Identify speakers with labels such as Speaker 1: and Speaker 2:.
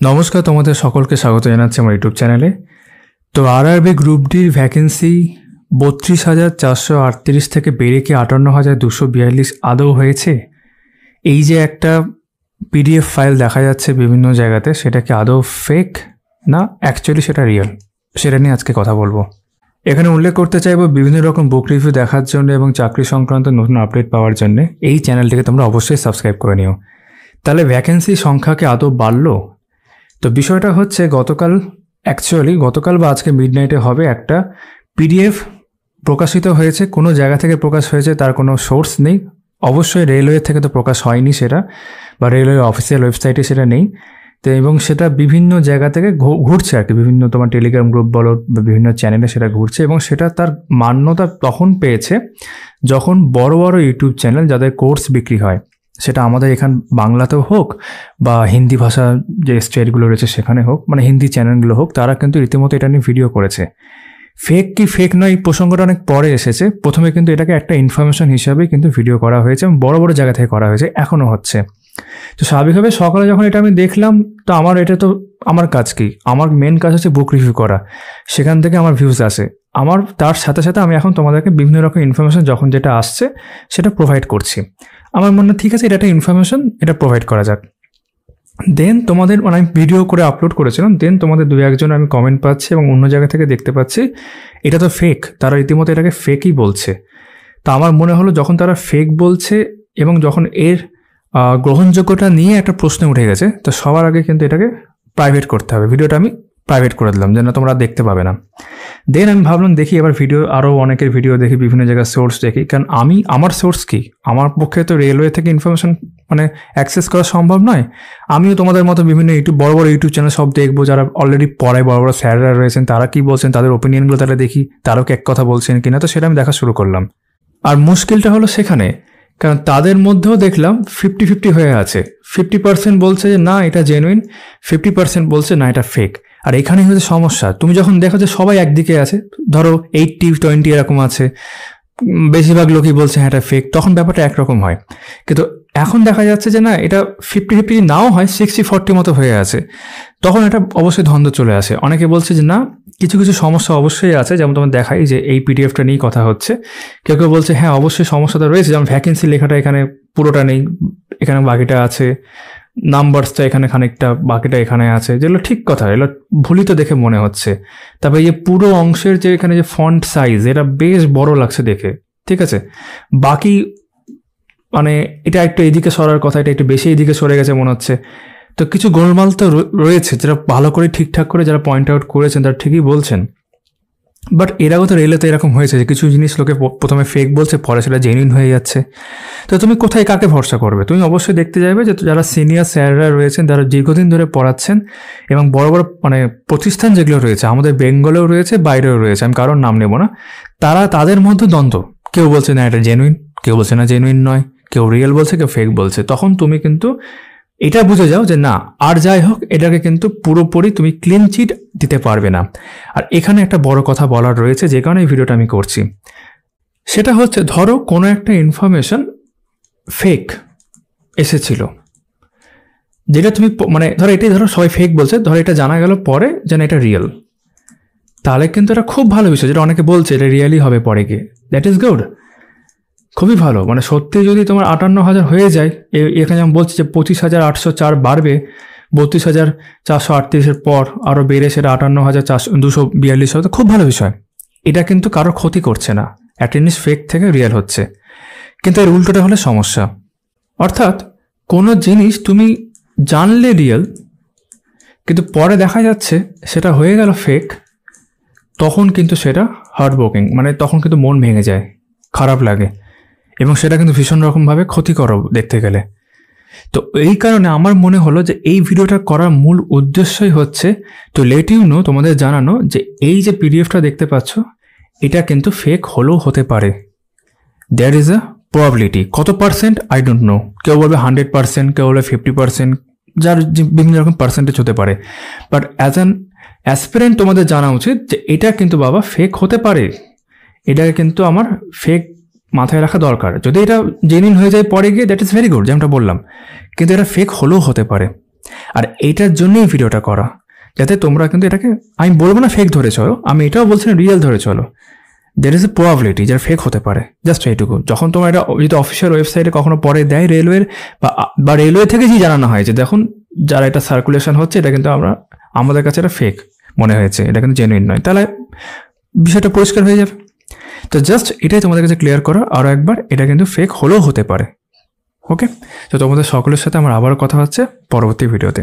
Speaker 1: নমস্কার, তোমাদের সকলকে স্বাগত জানাচ্ছি আমার ইউটিউব চ্যানেলে। তো আরআরবি গ্রুপ ডির ভ্যাকেন্সি 32,438 থেকে বেড়ে কি 58,242 আদৌ হয়েছে? এই যে একটা পিডিএফ ফাইল দেখা যাচ্ছে বিভিন্ন জায়গাতে, সেটা কি আদৌ ফেক না অ্যাকচুয়ালি সেটা রিয়েল, সেটা নিয়ে আজকে কথা বলবো। এখানে উল্লেখ করতে চাইবো, বিভিন্ন রকম বুক রিভিউ দেখার জন্য এবং চাকরি সংক্রান্ত নতুন আপডেট পাওয়ার জন্য এই চ্যানেলটিকে তোমরা অবশ্যই সাবস্ক্রাইব করে নিও। তাহলে ভ্যাকেন্সি সংখ্যা কি আদৌ বাড়লো? তো বিষয়টা হচ্ছে গতকাল বা আজকে মিডনাইটে হবে একটা পিডিএফ প্রকাশিত হয়েছে। কোনো জায়গা থেকে প্রকাশ হয়েছে, তার কোনো সোর্স নেই। অবশ্যই রেলওয়ে থেকে তো প্রকাশ হয়নি সেটা, বা রেলওয়ে অফিসিয়াল ওয়েবসাইটে সেটা নেই। তো এবং সেটা বিভিন্ন জায়গা থেকে ঘুরছে আর কি, বিভিন্ন তোমার টেলিগ্রাম গ্রুপ বলো বা বিভিন্ন চ্যানেলে সেটা ঘুরছে, এবং সেটা তার মান্যতা তখন পেয়েছে যখন বড় বড় ইউটিউব চ্যানেল যাদের কোর্স বিক্রি হয়, সেটা আমাদের এখান বাংলাতেও হোক বা হিন্দি ভাষা যে স্টেটগুলো রয়েছে সেখানে হোক, মানে হিন্দি চ্যানেলগুলো হোক, তারা কিন্তু রীতিমতো এটা নিয়ে ভিডিও করেছে। ফেক কি ফেক নয় এই প্রসঙ্গটা অনেক পরে এসেছে। প্রথমে কিন্তু এটাকে একটা ইনফরমেশন হিসাবেই কিন্তু ভিডিও করা হয়েছে এবং বড় বড় জায়গা থেকে করা হয়েছে, এখনও হচ্ছে। তো স্বাভাবিকভাবে সকালে যখন এটা আমি দেখলাম, তো আমার কাজ কি? আমার মেন কাজ হচ্ছে বুক রিভিউ করা, সেখান থেকে আমার ভিউজ আসে। তার সাথে সাথে আমি এখন তোমাদেরকে বিভিন্ন রকম ইনফরমেশন যখন যেটা আসছে সেটা প্রোভাইড করছি। আমার মনে হয় ঠিক আছে, এটা একটা ইনফরমেশন, এটা প্রোভাইড করা যাক। দেন তোমাদের আমি ভিডিও করে আপলোড করেছিলাম, দেন তোমাদের দু একজন আমি কমেন্ট পাচ্ছি এবং অন্য জায়গা থেকে দেখতে পাচ্ছি এটা তো ফেক, তারা রীতিমতো এটাকে ফেকই বলছে। তা আমার মনে হলো যখন তারা ফেক বলছে এবং যখন এর গ্রহণযোগ্যতা নিয়ে একটা প্রশ্ন উঠে গেছে, তো সবার আগে কিন্তু এটাকে প্রাইভেট করতে হবে। ভিডিওটা আমি প্রাইভেট করে দিলাম যেন তোমরা দেখতে পাবে না। দেন আমি ভাবলাম দেখি এবার ভিডিও, আরও অনেকের ভিডিও দেখি, বিভিন্ন জায়গায় সোর্স দেখি, কারণ আমার সোর্স কি, আমার পক্ষে তো রেলওয়ে থেকে ইনফরমেশন অ্যাক্সেস করা সম্ভব নয়। আমিও তোমাদের মতো বিভিন্ন বড় বড় ইউটিউব চ্যানেল সব দেখবো, যারা অলরেডি পড়ায় বড় বড় স্যাররা রয়েছেন, তারা কি বলছেন, তাদের ওপিনিয়নগুলো তারা দেখি, তারাও কি এক কথা বলছেন কিনা, তো সেটা আমি দেখা শুরু করলাম। আর মুশকিলটা হলো সেখানে, কারণ তাদের মধ্যেও দেখলাম 50-50 হয়ে আছে। 50% বলছে যে না এটা জেনুইন, 50% বলছে না এটা ফেক। আর এখানেই হচ্ছে সমস্যা। তুমি যখন দেখো যে সবাই একদিকে আছে, ধরো 80-20 এরকম আছে, বেশিরভাগ লোকই বলছে হ্যাঁ এটা ফেক, তখন ব্যাপারটা একরকম হয়। কিন্তু এখন দেখা যাচ্ছে যে না, এটা 50-50 নাও হয়, 60-40 মতো হয়ে আছে, তখন এটা অবশ্যই দ্বন্দ্ব চলে আসে। অনেকে বলছে যে না, কিছু কিছু সমস্যা অবশ্যই আছে, যেমন তোমার দেখাই যে এই পিডিএফটা নিয়েই কথা হচ্ছে। কেউ কেউ বলছে হ্যাঁ অবশ্যই সমস্যাটা রয়েছে, যেমন ভ্যাকেন্সি লেখাটা এখানে পুরোটা নেই, এখানে বাকিটা আছে, নাম্বারসটা এখানে খানিকটা, বাকিটা এখানে আছে, যেগুলো ঠিক কথা, এগুলো ভুলই তো দেখে মনে হচ্ছে। তারপরে এই পুরো অংশের যে এখানে যে ফন্ট সাইজ, এটা বেশ বড় লাগছে দেখে, ঠিক আছে। বাকি এটা একটু এদিকে সরার কথা, এটা একটু বেশি এদিকে সরে গেছে মনে হচ্ছে। তো কিছু গোলমাল তো রয়েছে, যেটা ভালো করে ঠিকঠাক করে যারা পয়েন্ট আউট করেছেন তারা ঠিকই বলছেন। বাট এর আগে তো রেলে তো এরকম হয়েছে যে কিছু জিনিস লোকে প্রথমে ফেক বলছে, পরে সেটা জেনুইন হয়ে যাচ্ছে। তো তুমি কোথায় কাকে ভরসা করবে? তুমি অবশ্যই দেখতে যাবে যে যারা সিনিয়র স্যাররা রয়েছেন, যারা দীর্ঘদিন ধরে পড়াচ্ছেন এবং বড় বড় প্রতিষ্ঠান যেগুলো রয়েছে, আমাদের বেঙ্গলেও রয়েছে, বাইরেও রয়েছে, আমি কারোর নাম নেব না, তাদের মধ্যে দ্বন্দ্ব। কেউ বলছে না এটা জেনুইন, কেউ বলছে না জেনুইন নয়, কেউ রিয়েল বলছে, কেউ ফেক বলছে। তখন তুমি কিন্তু এটা বুঝে যাও যে না, আর যাই হোক এটাকে কিন্তু পুরোপুরি তুমি ক্লিন চিট দিতে পারবে না। আর এখানে একটা বড় কথা বলার রয়েছে, যে কারণে এই ভিডিওটা আমি করছি। সেটা হচ্ছে, ধরো কোনো একটা ইনফরমেশন ফেক এসেছিল, যেটা তুমি ধরো সবাই ফেক বলছে, ধরো এটা জানা গেল পরে যেন এটা রিয়েল, তাহলে কিন্তু এটা খুব ভালো বিষয়, যেটা অনেকে বলছে এটা রিয়েলই হবে পরে গিয়ে, দ্যাট ইজ গুড, খুবই ভালো। সত্যি যদি তোমার 58,000 হয়ে যায়, এখানে যেমন বলছি যে 25,804 বাড়বে, 32,438 পর আরও বেড়ে সেটা 58,242 হবে, খুব ভালো বিষয়। এটা কিন্তু কারোর ক্ষতি করছে না, একটা জিনিস ফেক থেকে রিয়েল হচ্ছে। কিন্তু এর উল্টোটা হলে সমস্যা। অর্থাৎ কোনো জিনিস তুমি জানলে রিয়েল, কিন্তু পরে দেখা যাচ্ছে সেটা হয়ে গেল ফেক, তখন কিন্তু সেটা হার্টব্রোকিং, তখন কিন্তু মন ভেঙে যায়, খারাপ লাগে, এবং সেটা কিন্তু ভীষণ রকমভাবে ক্ষতিকর দেখতে গেলে। তো এই কারণে আমার মনে হলো যে এই ভিডিওটা করার মূল উদ্দেশ্যই হচ্ছে তো লেট ইউ নো, তোমাদের জানানো যে এই যে পিডিএফটা দেখতে পাচ্ছ, এটা কিন্তু ফেক হলেও হতে পারে। There is a probability. কত পার্সেন্ট আই ডোন্ট নো, কেউ বলবে 100%, কেউ বলবে 50%, যার বিভিন্ন রকম পার্সেন্টেজ হতে পারে। বাট অ্যাজ অ্যান অ্যাসপিরেন্ট তোমাদের জানা উচিত যে এটা কিন্তু বাবা ফেক হতে পারে, এটাকে কিন্তু আমার ফেক মাথায় রাখা দরকার। যদি এটা জেনুইন হয়ে যায় পরে গিয়ে, দ্যাট ইজ ভেরি গুড, যেমনটা বললাম, কিন্তু এটা ফেক হলেও হতে পারে। আর এইটার জন্যই ভিডিওটা করা, যাতে তোমরা কিন্তু এটাকে, আমি বলবো না ফেক ধরে চলো, আমি এটাও বলছি না রিয়েল ধরে চলো, দের ইজ এ প্রবাবিলিটি যার ফেক হতে পারে, জাস্ট এইটুকু। যখন তোমার এটা যদি অফিসিয়াল ওয়েবসাইটে কখনো পরে দেয় রেলওয়ের, বা রেলওয়ে থেকে যে জানানো হয় যে দেখুন যারা এটা সার্কুলেশন হচ্ছে এটা কিন্তু আমাদের কাছে এটা ফেক মনে হয়েছে, এটা কিন্তু জেনুইন নয়, তাহলে বিষয়টা পরিষ্কার হয়ে যাবে। তো জাস্ট এটাই তোমাদের কাছে ক্লিয়ার করা আরও একবার, এটা কিন্তু ফেক হলেও হতে পারে। ওকে, তো তোমাদের সকলের সাথে আমার আবারও কথা হচ্ছে পরবর্তী ভিডিওতে।